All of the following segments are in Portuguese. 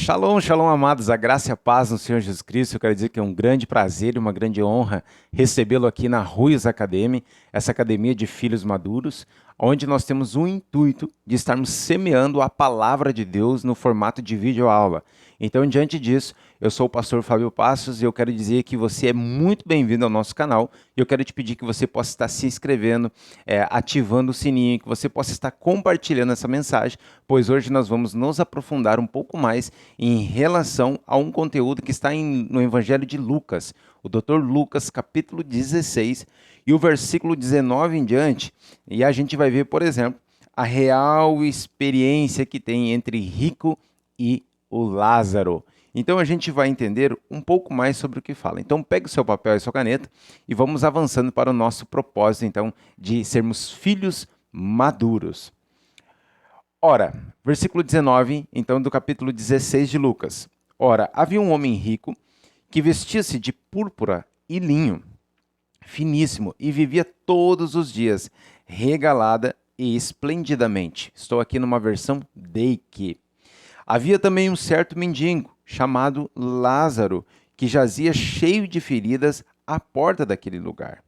Shalom, shalom, amados, a graça e a paz no Senhor Jesus Cristo. Eu quero dizer que é um grande prazer e uma grande honra recebê-lo aqui na Ruiz Academy, essa academia de filhos maduros, onde nós temos o intuito de estarmos semeando a palavra de Deus no formato de videoaula. Então, diante disso, eu sou o pastor Fábio Passos e eu quero dizer que você é muito bem-vindo ao nosso canal e eu quero te pedir que você possa estar se inscrevendo, ativando o sininho, que você possa estar compartilhando essa mensagem, pois hoje nós vamos nos aprofundar um pouco mais em relação a um conteúdo que está no Evangelho de Lucas, o Dr. Lucas, capítulo 16, e o versículo 19 em diante, e a gente vai ver, por exemplo, a real experiência que tem entre rico e o Lázaro. Então a gente vai entender um pouco mais sobre o que fala. Então pegue o seu papel e sua caneta e vamos avançando para o nosso propósito, então, de sermos filhos maduros. Ora, versículo 19, então, do capítulo 16 de Lucas. Ora, havia um homem rico que vestia-se de púrpura e linho finíssimo e vivia todos os dias regalada e esplendidamente. Estou aqui numa versão Dake. Havia também um certo mendigo, chamado Lázaro, que jazia cheio de feridas à porta daquele lugar,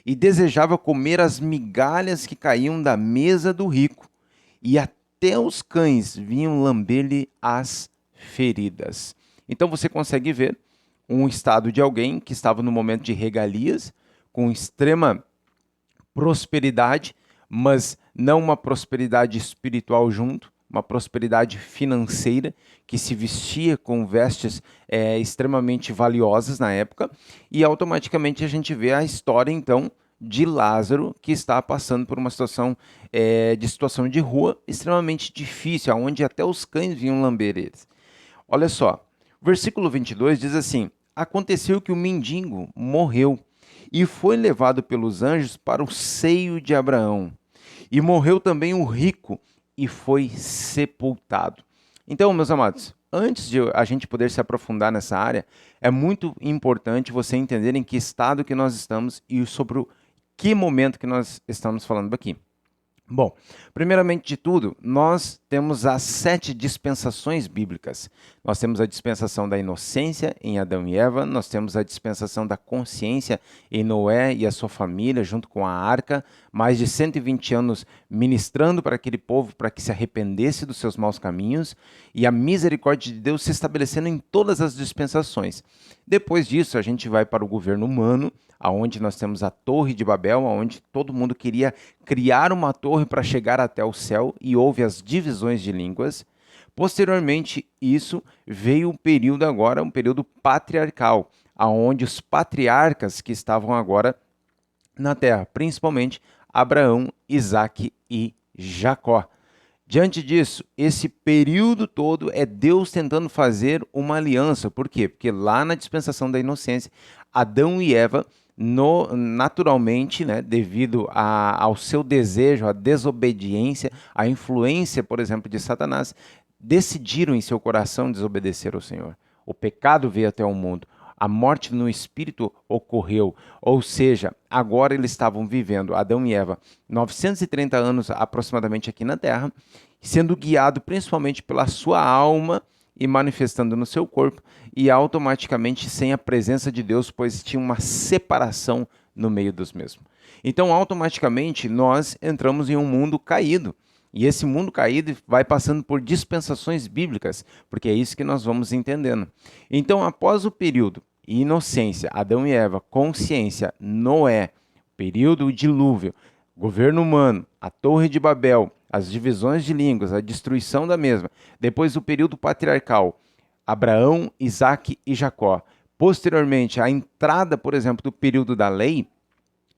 e desejava comer as migalhas que caíam da mesa do rico, e até os cães vinham lamber-lhe as feridas. Então você consegue ver um estado de alguém que estava no momento de regalias, com extrema prosperidade, mas não uma prosperidade espiritual junto, uma prosperidade financeira, que se vestia com vestes extremamente valiosas na época, e automaticamente a gente vê a história, então, de Lázaro, que está passando por uma situação de rua extremamente difícil, onde até os cães vinham lamber eles. Olha só, o versículo 22 diz assim: aconteceu que o mendigo morreu e foi levado pelos anjos para o seio de Abraão. E morreu também o rico e foi sepultado. Então, meus amados, antes de a gente poder se aprofundar nessa área, é muito importante você entender em que estado que nós estamos e sobre o que momento que nós estamos falando aqui. Bom, primeiramente de tudo, nós temos as 7 dispensações bíblicas. Nós temos a dispensação da inocência em Adão e Eva, nós temos a dispensação da consciência em Noé e a sua família, junto com a arca, mais de 120 anos ministrando para aquele povo para que se arrependesse dos seus maus caminhos, e a misericórdia de Deus se estabelecendo em todas as dispensações. Depois disso, a gente vai para o governo humano, aonde nós temos a Torre de Babel, onde todo mundo queria criar uma torre para chegar até o céu, e houve as divisões de línguas. Posteriormente, isso veio um período patriarcal, aonde os patriarcas que estavam agora na terra, principalmente Abraão, Isaque e Jacó. Diante disso, esse período todo é Deus tentando fazer uma aliança. Por quê? Porque lá na dispensação da inocência, Adão e Eva, naturalmente, devido ao seu desejo, à desobediência, à influência, por exemplo, de Satanás, decidiram em seu coração desobedecer ao Senhor. O pecado veio até o mundo. A morte no espírito ocorreu, ou seja, agora eles estavam vivendo, Adão e Eva, 930 anos aproximadamente aqui na Terra, sendo guiado principalmente pela sua alma e manifestando no seu corpo, e automaticamente sem a presença de Deus, pois tinha uma separação no meio dos mesmos. Então, automaticamente, nós entramos em um mundo caído. E esse mundo caído vai passando por dispensações bíblicas, porque é isso que nós vamos entendendo. Então, após o período inocência, Adão e Eva, consciência, Noé, período dilúvio, governo humano, a Torre de Babel, as divisões de línguas, a destruição da mesma, depois do período patriarcal, Abraão, Isaque e Jacó. Posteriormente, a entrada, por exemplo, do período da lei,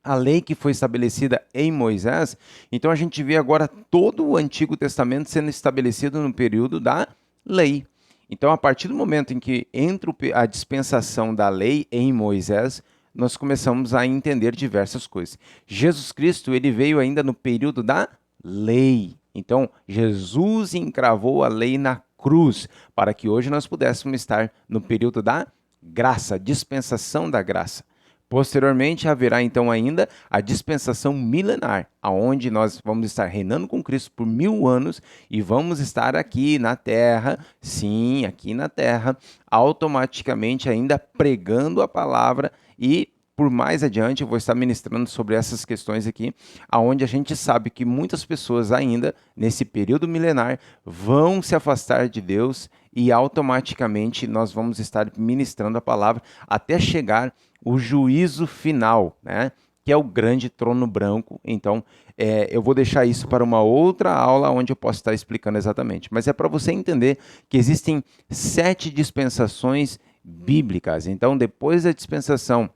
a lei que foi estabelecida em Moisés. Então a gente vê agora todo o Antigo Testamento sendo estabelecido no período da lei. Então, a partir do momento em que entra a dispensação da lei em Moisés, nós começamos a entender diversas coisas. Jesus Cristo, ele veio ainda no período da lei. Então, Jesus encravou a lei na cruz, para que hoje nós pudéssemos estar no período da graça, dispensação da graça. Posteriormente, haverá então ainda a dispensação milenar, aonde nós vamos estar reinando com Cristo por 1000 anos e vamos estar aqui na Terra, sim, aqui na Terra, automaticamente ainda pregando a palavra e por mais adiante eu vou estar ministrando sobre essas questões aqui, aonde a gente sabe que muitas pessoas ainda, nesse período milenar, vão se afastar de Deus e automaticamente nós vamos estar ministrando a palavra até chegar o juízo final, né? Que é o grande trono branco. Então, eu vou deixar isso para uma outra aula onde eu posso estar explicando exatamente. Mas é para você entender que existem 7 dispensações bíblicas. Então, depois da dispensação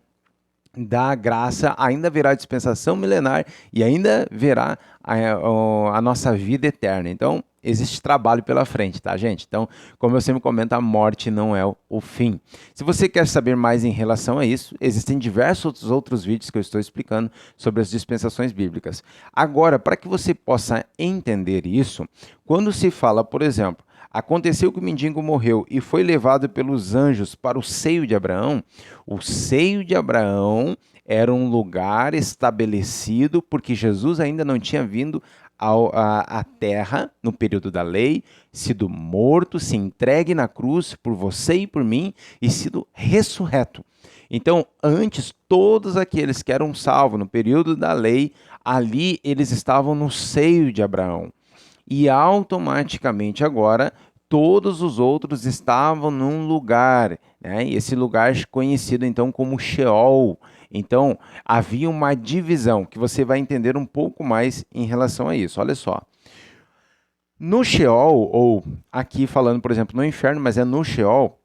da graça, ainda haverá dispensação milenar e ainda verá a nossa vida eterna. Então, existe trabalho pela frente, tá, gente? Então, como eu sempre comento, a morte não é o fim. Se você quer saber mais em relação a isso, existem diversos outros vídeos que eu estou explicando sobre as dispensações bíblicas. Agora, para que você possa entender isso, quando se fala, por exemplo, aconteceu que o mendigo morreu e foi levado pelos anjos para o seio de Abraão. O seio de Abraão era um lugar estabelecido porque Jesus ainda não tinha vindo à terra no período da lei, sido morto, se entregue na cruz por você e por mim e sido ressurreto. Então, antes, todos aqueles que eram salvos no período da lei, ali eles estavam no seio de Abraão. E automaticamente agora todos os outros estavam num lugar, né? E esse lugar conhecido então como Sheol. Então havia uma divisão que você vai entender um pouco mais em relação a isso. Olha só. No Sheol, ou aqui falando, por exemplo, no inferno, mas é no Sheol,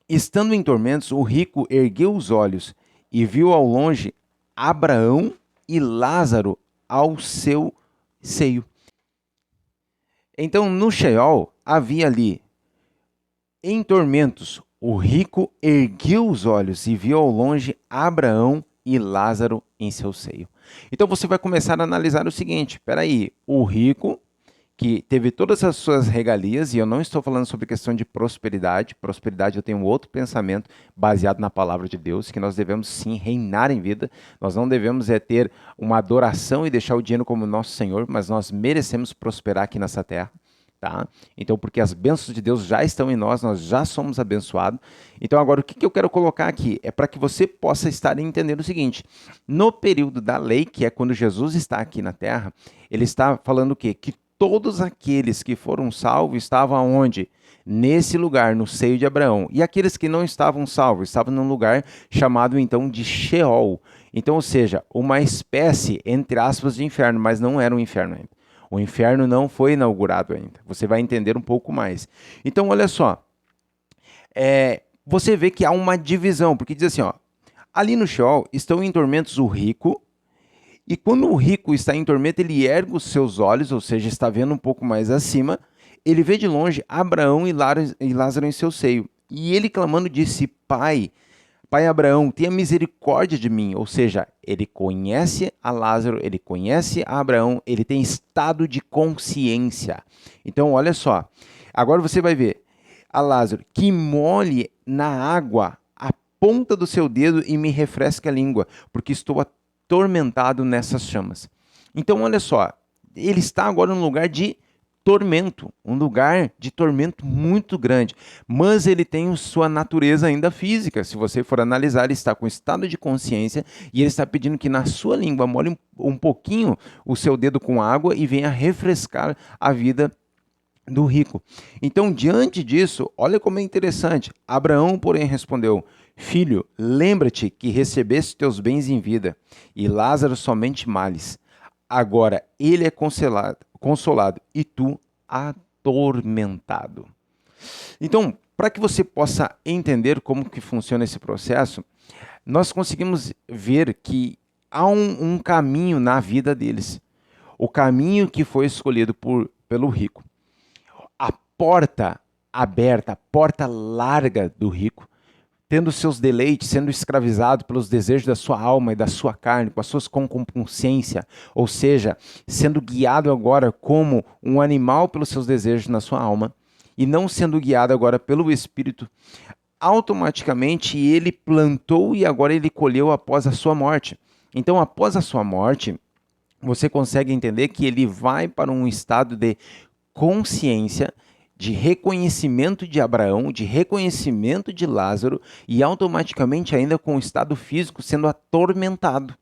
estando em tormentos, o rico ergueu os olhos e viu ao longe Abraão e Lázaro ao seu seio. Então, no Sheol, havia ali, em tormentos, o rico ergueu os olhos e viu ao longe Abraão e Lázaro em seu seio. Então, você vai começar a analisar o seguinte, peraí, o rico, que teve todas as suas regalias, e eu não estou falando sobre questão de prosperidade, eu tenho outro pensamento baseado na palavra de Deus, que nós devemos sim reinar em vida, nós não devemos ter uma adoração e deixar o dinheiro como nosso Senhor, mas nós merecemos prosperar aqui nessa terra, tá? Então, porque as bênçãos de Deus já estão em nós já somos abençoados. Então, agora, o que eu quero colocar aqui é para que você possa estar entendendo o seguinte, no período da lei, que é quando Jesus está aqui na terra, ele está falando o quê? Que todos aqueles que foram salvos estavam onde? Nesse lugar, no seio de Abraão. E aqueles que não estavam salvos, estavam num lugar chamado então de Sheol. Então, ou seja, uma espécie, entre aspas, de inferno, mas não era um inferno ainda. O inferno não foi inaugurado ainda. Você vai entender um pouco mais. Então, olha só. Você vê que há uma divisão, porque diz assim, ó, ali no Sheol estão em tormentos o rico, e quando o rico está em tormento, ele ergue os seus olhos, ou seja, está vendo um pouco mais acima, ele vê de longe Abraão e Lázaro em seu seio. E ele clamando disse, Pai Abraão, tenha misericórdia de mim. Ou seja, ele conhece a Lázaro, ele conhece a Abraão, ele tem estado de consciência. Então, olha só, agora você vai ver, a Lázaro, que molhe na água a ponta do seu dedo e me refresque a língua, porque estou atormentado nessas chamas. Então, olha só, ele está agora num lugar de tormento, um lugar de tormento muito grande, mas ele tem sua natureza ainda física. Se você for analisar, ele está com estado de consciência e ele está pedindo que na sua língua molhe um pouquinho o seu dedo com água e venha refrescar a vida do rico. Então, diante disso, olha como é interessante. Abraão, porém, respondeu, Filho, lembra-te que recebeste teus bens em vida, e Lázaro somente males. Agora ele é consolado e tu atormentado. Então, para que você possa entender como que funciona esse processo, nós conseguimos ver que há um caminho na vida deles. O caminho que foi escolhido pelo rico. A porta aberta, a porta larga do rico, tendo seus deleites, sendo escravizado pelos desejos da sua alma e da sua carne, com as suas concupiscências, ou seja, sendo guiado agora como um animal pelos seus desejos na sua alma, e não sendo guiado agora pelo Espírito, automaticamente ele plantou e agora ele colheu após a sua morte. Então, após a sua morte, você consegue entender que ele vai para um estado de consciência, de reconhecimento de Abraão, de reconhecimento de Lázaro e automaticamente ainda com o estado físico sendo atormentado,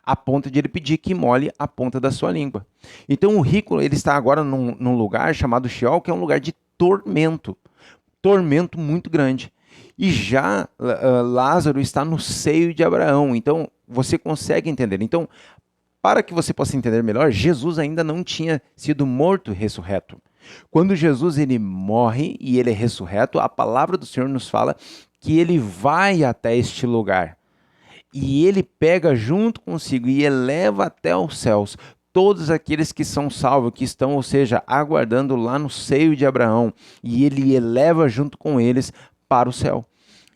a ponto de ele pedir que molhe a ponta da sua língua. Então o rico ele está agora num lugar chamado Sheol, que é um lugar de tormento muito grande. E já Lázaro está no seio de Abraão. Então você consegue entender. Então, para que você possa entender melhor, Jesus ainda não tinha sido morto e ressurreto. Quando Jesus ele morre e ele é ressurreto, a palavra do Senhor nos fala que ele vai até este lugar. E ele pega junto consigo e eleva até os céus todos aqueles que são salvos, que estão, ou seja, aguardando lá no seio de Abraão. E ele eleva junto com eles para o céu.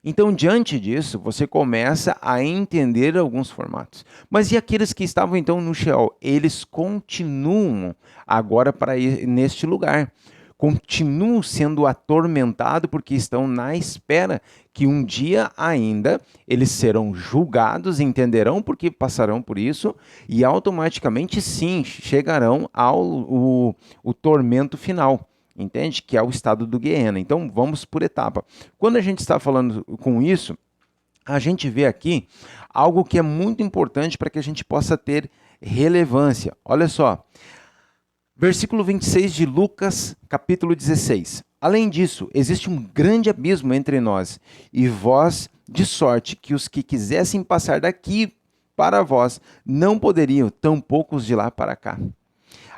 Então, diante disso, você começa a entender alguns formatos. Mas e aqueles que estavam então no Sheol? Eles continuam agora para ir neste lugar. Continuam sendo atormentados porque estão na espera que um dia ainda eles serão julgados, entenderão porque passarão por isso e automaticamente sim chegarão ao o tormento final. Entende? Que é o estado do Guiena. Então, vamos por etapa. Quando a gente está falando com isso, a gente vê aqui algo que é muito importante para que a gente possa ter relevância. Olha só, versículo 26 de Lucas, capítulo 16. Além disso, existe um grande abismo entre nós e vós, de sorte que os que quisessem passar daqui para vós não poderiam, tampouco os de lá para cá.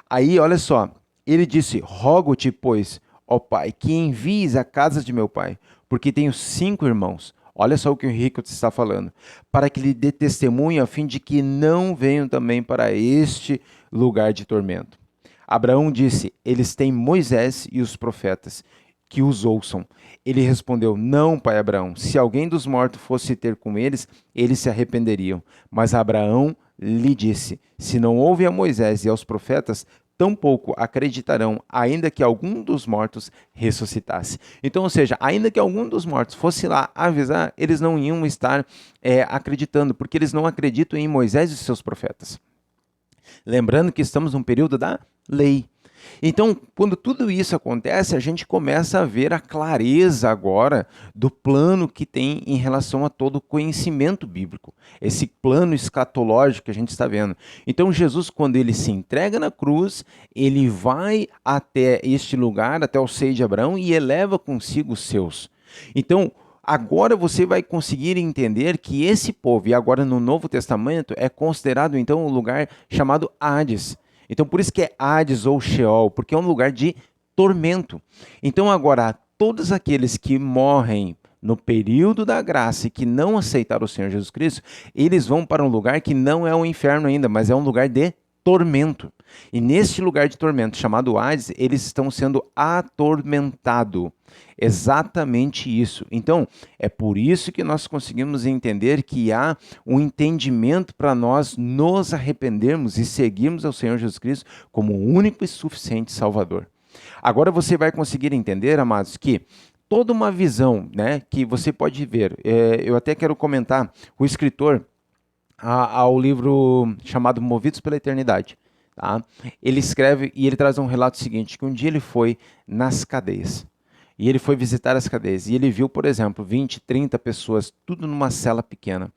Aí, olha só, ele disse, rogo-te, pois, ó pai, que envies a casa de meu pai, porque tenho 5 irmãos. Olha só o que o rico está falando. Para que lhe dê testemunho, a fim de que não venham também para este lugar de tormento. Abraão disse, eles têm Moisés e os profetas, que os ouçam. Ele respondeu, não, pai Abraão, se alguém dos mortos fosse ter com eles, eles se arrependeriam. Mas Abraão lhe disse, se não houve a Moisés e aos profetas, tampouco acreditarão, ainda que algum dos mortos ressuscitasse. Então, ou seja, ainda que algum dos mortos fosse lá avisar, eles não iam estar acreditando, porque eles não acreditam em Moisés e seus profetas. Lembrando que estamos num período da lei. Então, quando tudo isso acontece, a gente começa a ver a clareza agora do plano que tem em relação a todo o conhecimento bíblico. Esse plano escatológico que a gente está vendo. Então, Jesus, quando ele se entrega na cruz, ele vai até este lugar, até o seio de Abraão e eleva consigo os seus. Então, agora você vai conseguir entender que esse povo, e agora no Novo Testamento, é considerado então um lugar chamado Hades. Então, por isso que é Hades ou Sheol, porque é um lugar de tormento. Então, agora, todos aqueles que morrem no período da graça e que não aceitaram o Senhor Jesus Cristo, eles vão para um lugar que não é o inferno ainda, mas é um lugar de tormento. E neste lugar de tormento, chamado Hades, eles estão sendo atormentados. Exatamente isso. Então, é por isso que nós conseguimos entender que há um entendimento para nós nos arrependermos e seguirmos ao Senhor Jesus Cristo como o único e suficiente Salvador. Agora você vai conseguir entender, amados, que toda uma visão, né, que você pode ver, eu até quero comentar o escritor ao livro chamado Movidos pela Eternidade. Tá? Ele escreve e ele traz um relato seguinte, que um dia ele foi nas cadeias. E ele foi visitar as cadeias. E ele viu, por exemplo, 20, 30 pessoas, tudo numa cela pequena.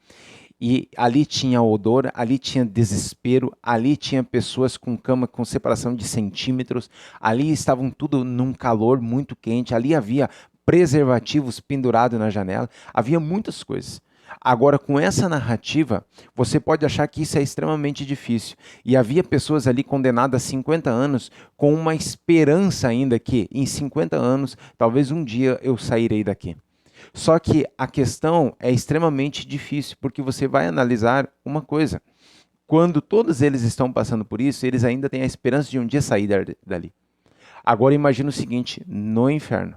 E ali tinha odor, ali tinha desespero, ali tinha pessoas com cama com separação de centímetros, ali estavam tudo num calor muito quente, ali havia preservativos pendurados na janela, havia muitas coisas. Agora, com essa narrativa, você pode achar que isso é extremamente difícil. E havia pessoas ali condenadas a 50 anos com uma esperança ainda que em 50 anos, talvez um dia eu sairei daqui. Só que a questão é extremamente difícil, porque você vai analisar uma coisa. Quando todos eles estão passando por isso, eles ainda têm a esperança de um dia sair dali. Agora imagina o seguinte, no inferno,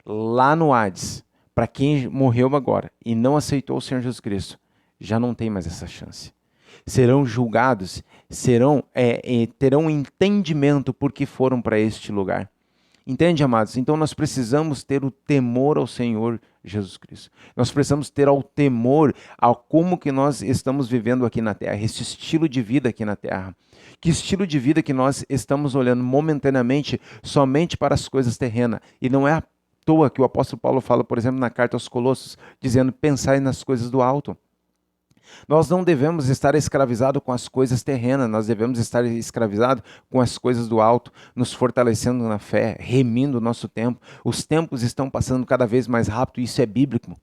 lá no Hades, para quem morreu agora e não aceitou o Senhor Jesus Cristo, já não tem mais essa chance. Serão julgados, terão entendimento porque foram para este lugar. Entende, amados? Então nós precisamos ter o temor ao Senhor Jesus Cristo. Nós precisamos ter ao temor ao como que nós estamos vivendo aqui na terra, esse estilo de vida aqui na terra. Que estilo de vida que nós estamos olhando momentaneamente somente para as coisas terrenas. E não é à toa que o apóstolo Paulo fala, por exemplo, na carta aos Colossos, dizendo, pensai nas coisas do alto. Nós não devemos estar escravizados com as coisas terrenas, nós devemos estar escravizados com as coisas do alto, nos fortalecendo na fé, remindo o nosso tempo. Os tempos estão passando cada vez mais rápido, e isso é bíblico.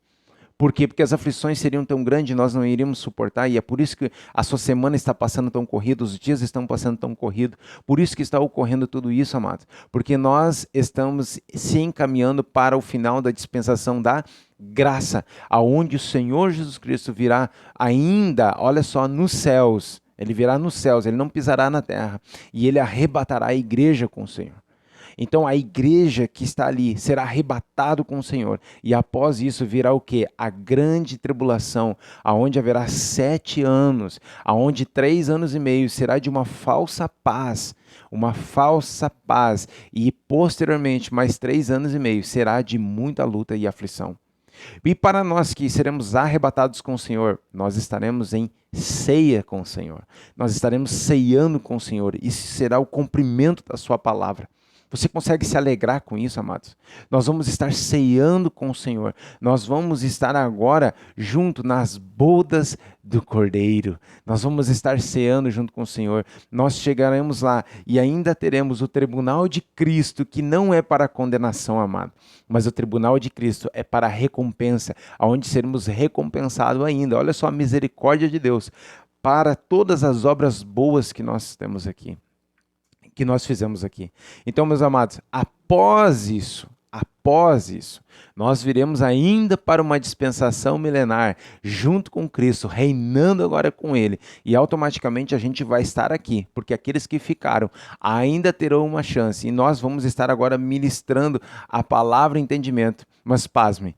Por quê? Porque as aflições seriam tão grandes, nós não iríamos suportar, e é por isso que a sua semana está passando tão corrida, os dias estão passando tão corrido, por isso que está ocorrendo tudo isso, amados, porque nós estamos se encaminhando para o final da dispensação da graça, aonde o Senhor Jesus Cristo virá ainda, olha só, nos céus, ele virá nos céus, ele não pisará na terra, e ele arrebatará a igreja com o Senhor. Então a igreja que está ali será arrebatado com o Senhor. E após isso virá o quê? A grande tribulação, aonde haverá 7 anos, aonde 3 anos e meio será de uma falsa paz. Uma falsa paz. E posteriormente, mais 3 anos e meio, será de muita luta e aflição. E para nós que seremos arrebatados com o Senhor, nós estaremos em ceia com o Senhor. Nós estaremos ceando com o Senhor. Isso será o cumprimento da sua palavra. Você consegue se alegrar com isso, amados? Nós vamos estar ceando com o Senhor. Nós vamos estar agora junto nas bodas do Cordeiro. Nós vamos estar ceando junto com o Senhor. Nós chegaremos lá e ainda teremos o tribunal de Cristo, que não é para condenação, amado, mas o tribunal de Cristo é para a recompensa, onde seremos recompensados ainda. Olha só a misericórdia de Deus para todas as obras boas que nós temos aqui, que nós fizemos aqui. Então, meus amados, após isso, nós viremos ainda para uma dispensação milenar, junto com Cristo, reinando agora com Ele, e automaticamente a gente vai estar aqui, porque aqueles que ficaram ainda terão uma chance, e nós vamos estar agora ministrando a palavra entendimento. Mas pasme,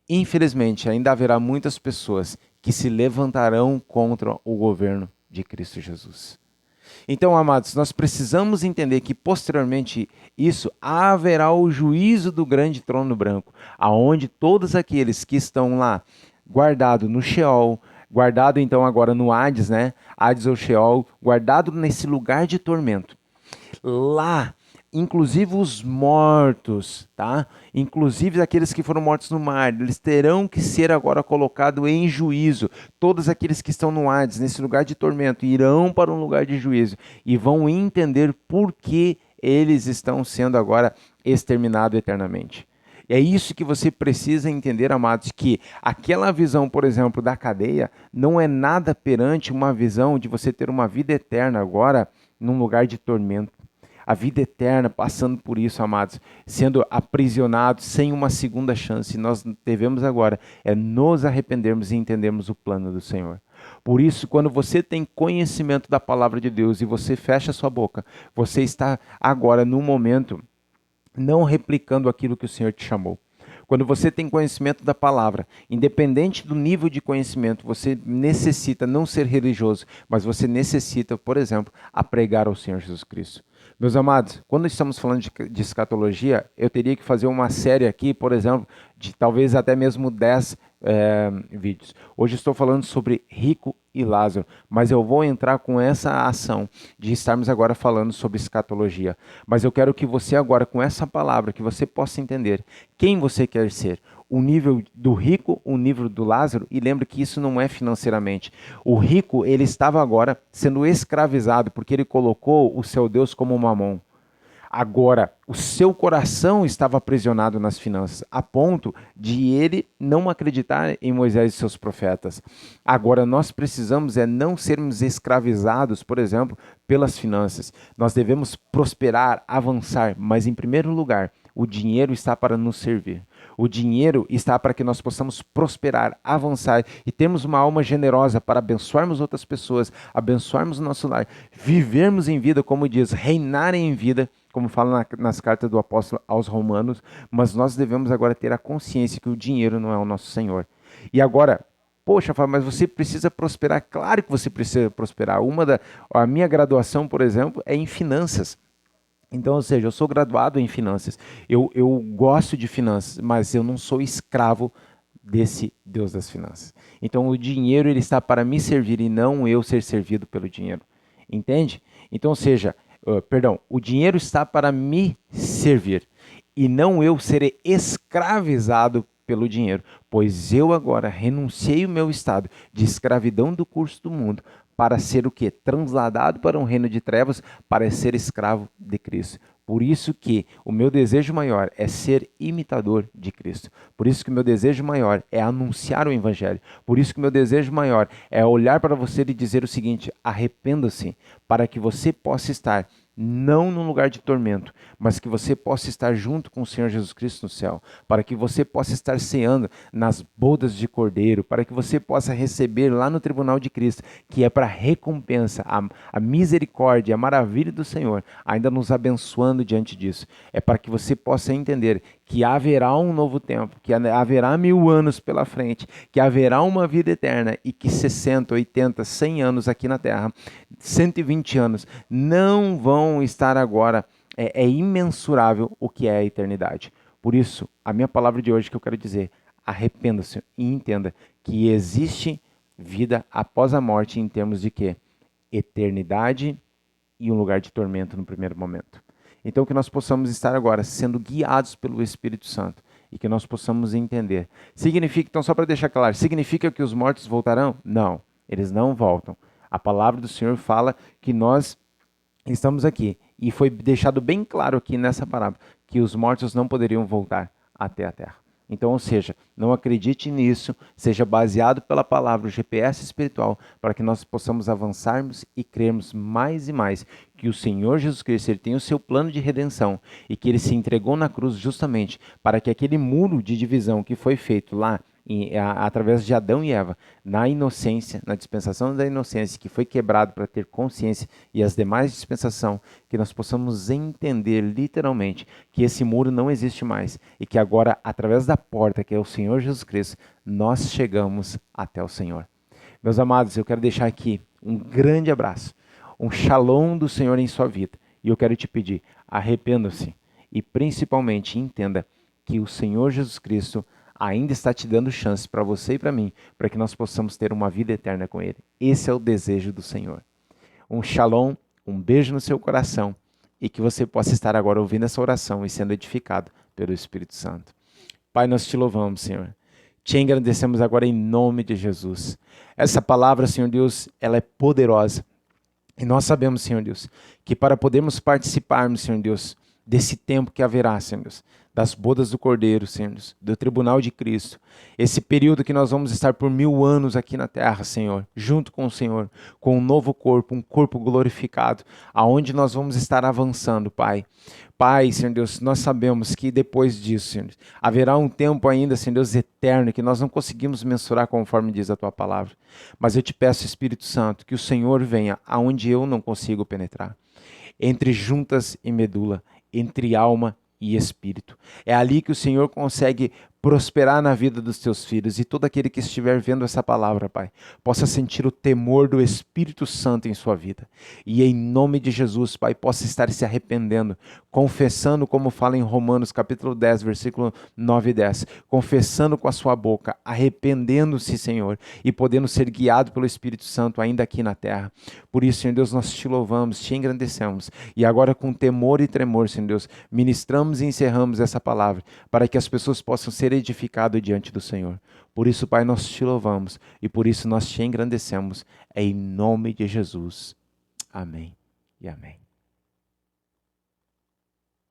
infelizmente ainda haverá muitas pessoas que se levantarão contra o governo de Cristo Jesus. Então, amados, nós precisamos entender que posteriormente isso haverá o juízo do grande trono branco, aonde todos aqueles que estão lá guardados no Sheol, guardado então agora no Hades, né? Hades ou Sheol, guardado nesse lugar de tormento. Lá, inclusive os mortos, tá? Inclusive aqueles que foram mortos no mar, eles terão que ser agora colocados em juízo. Todos aqueles que estão no Hades, nesse lugar de tormento, irão para um lugar de juízo e vão entender por que eles estão sendo agora exterminados eternamente. E é isso que você precisa entender, amados, que aquela visão, por exemplo, da cadeia, não é nada perante uma visão de você ter uma vida eterna agora num lugar de tormento. A vida eterna, passando por isso, amados, sendo aprisionados sem uma segunda chance. Nós devemos agora nos arrependermos e entendermos o plano do Senhor. Por isso, quando você tem conhecimento da palavra de Deus e você fecha a sua boca, você está agora no momento não replicando aquilo que o Senhor te chamou. Quando você tem conhecimento da palavra, independente do nível de conhecimento, você necessita não ser religioso, mas você necessita, por exemplo, pregar ao Senhor Jesus Cristo. Meus amados, quando estamos falando de escatologia, eu teria que fazer uma série aqui, por exemplo, de talvez até mesmo 10 vídeos. Hoje estou falando sobre rico e Lázaro, mas eu vou entrar com essa ação de estarmos agora falando sobre escatologia. Mas eu quero que você agora, com essa palavra, que você possa entender quem você quer ser. O nível do rico, o nível do Lázaro, e lembre que isso não é financeiramente. O rico, ele estava agora sendo escravizado, porque ele colocou o seu Deus como Mamon. Agora, o seu coração estava aprisionado nas finanças, a ponto de ele não acreditar em Moisés e seus profetas. Agora, nós precisamos não sermos escravizados, por exemplo, pelas finanças. Nós devemos prosperar, avançar, mas em primeiro lugar, o dinheiro está para nos servir. O dinheiro está para que nós possamos prosperar, avançar e termos uma alma generosa para abençoarmos outras pessoas, abençoarmos o nosso lar, vivermos em vida, como diz, reinar em vida, como fala nas cartas do apóstolo aos Romanos, mas nós devemos agora ter a consciência que o dinheiro não é o nosso Senhor. E agora, poxa, Fábio, mas você precisa prosperar. Claro que você precisa prosperar. A minha graduação, por exemplo, é em finanças. Então, ou seja, eu sou graduado em finanças, eu gosto de finanças, mas eu não sou escravo desse Deus das finanças. Então, o dinheiro ele está para me servir e não eu ser servido pelo dinheiro. Entende? Então, ou seja, perdão, o dinheiro está para me servir e não eu ser escravizado pelo dinheiro, pois eu agora renunciei o meu estado de escravidão do curso do mundo para ser o que? Transladado para um reino de trevas, para ser escravo de Cristo. Por isso que o meu desejo maior é ser imitador de Cristo. Por isso que o meu desejo maior é anunciar o Evangelho. Por isso que o meu desejo maior é olhar para você e dizer o seguinte: arrependa-se, para que você possa estar não num lugar de tormento, mas que você possa estar junto com o Senhor Jesus Cristo no céu, para que você possa estar ceando nas bodas de Cordeiro, para que você possa receber lá no tribunal de Cristo, que é para recompensa, a misericórdia, a maravilha do Senhor, ainda nos abençoando diante disso. É para que você possa entender que haverá um novo tempo, que haverá 1000 anos pela frente, que haverá uma vida eterna e que 60, 80, 100 anos aqui na Terra, 120 anos, não vão estar agora. É imensurável o que é a eternidade. Por isso, a minha palavra de hoje que eu quero dizer, arrependa-se e entenda que existe vida após a morte em termos de quê? Eternidade e um lugar de tormento no primeiro momento. Então que nós possamos estar agora sendo guiados pelo Espírito Santo e que nós possamos entender. Significa, então só para deixar claro, significa que os mortos voltarão? Não, eles não voltam. A palavra do Senhor fala que nós estamos aqui e foi deixado bem claro aqui nessa parábola que os mortos não poderiam voltar até a terra. Então, ou seja, não acredite nisso, seja baseado pela palavra, o GPS espiritual, para que nós possamos avançarmos e crermos mais e mais que o Senhor Jesus Cristo ele tem o seu plano de redenção e que ele se entregou na cruz justamente para que aquele muro de divisão que foi feito lá através de Adão e Eva, na inocência, na dispensação da inocência, que foi quebrado para ter consciência e as demais dispensação, que nós possamos entender literalmente que esse muro não existe mais e que agora, através da porta, que é o Senhor Jesus Cristo, nós chegamos até o Senhor. Meus amados, eu quero deixar aqui um grande abraço, um shalom do Senhor em sua vida. E eu quero te pedir, arrependa-se e principalmente entenda que o Senhor Jesus Cristo ainda está te dando chance para você e para mim, para que nós possamos ter uma vida eterna com Ele. Esse é o desejo do Senhor. Um shalom, um beijo no seu coração e que você possa estar agora ouvindo essa oração e sendo edificado pelo Espírito Santo. Pai, nós te louvamos, Senhor. Te engrandecemos agora em nome de Jesus. Essa palavra, Senhor Deus, ela é poderosa. E nós sabemos, Senhor Deus, que para podermos participarmos, Senhor Deus, desse tempo que haverá, Senhor Deus, das bodas do Cordeiro, Senhor Deus, do tribunal de Cristo, esse período que nós vamos estar por 1000 anos aqui na terra, Senhor, junto com o Senhor, com um novo corpo, um corpo glorificado, aonde nós vamos estar avançando, Pai. Pai, Senhor Deus, nós sabemos que depois disso, Senhor, haverá um tempo ainda, Senhor Deus, eterno, que nós não conseguimos mensurar conforme diz a Tua palavra. Mas eu te peço, Espírito Santo, que o Senhor venha aonde eu não consigo penetrar, entre juntas e medula, entre alma e espírito. É ali que o Senhor consegue prosperar na vida dos teus filhos e todo aquele que estiver vendo essa palavra, Pai, possa sentir o temor do Espírito Santo em sua vida. E em nome de Jesus, Pai, possa estar se arrependendo, confessando como fala em Romanos capítulo 10, versículo 9 e 10, confessando com a sua boca, arrependendo-se, Senhor, e podendo ser guiado pelo Espírito Santo ainda aqui na terra. Por isso, Senhor Deus, nós te louvamos, te engrandecemos e agora com temor e tremor, Senhor Deus, ministramos e encerramos essa palavra para que as pessoas possam ser edificadas diante do Senhor. Por isso, Pai, nós te louvamos e por isso nós te engrandecemos em nome de Jesus. Amém e amém.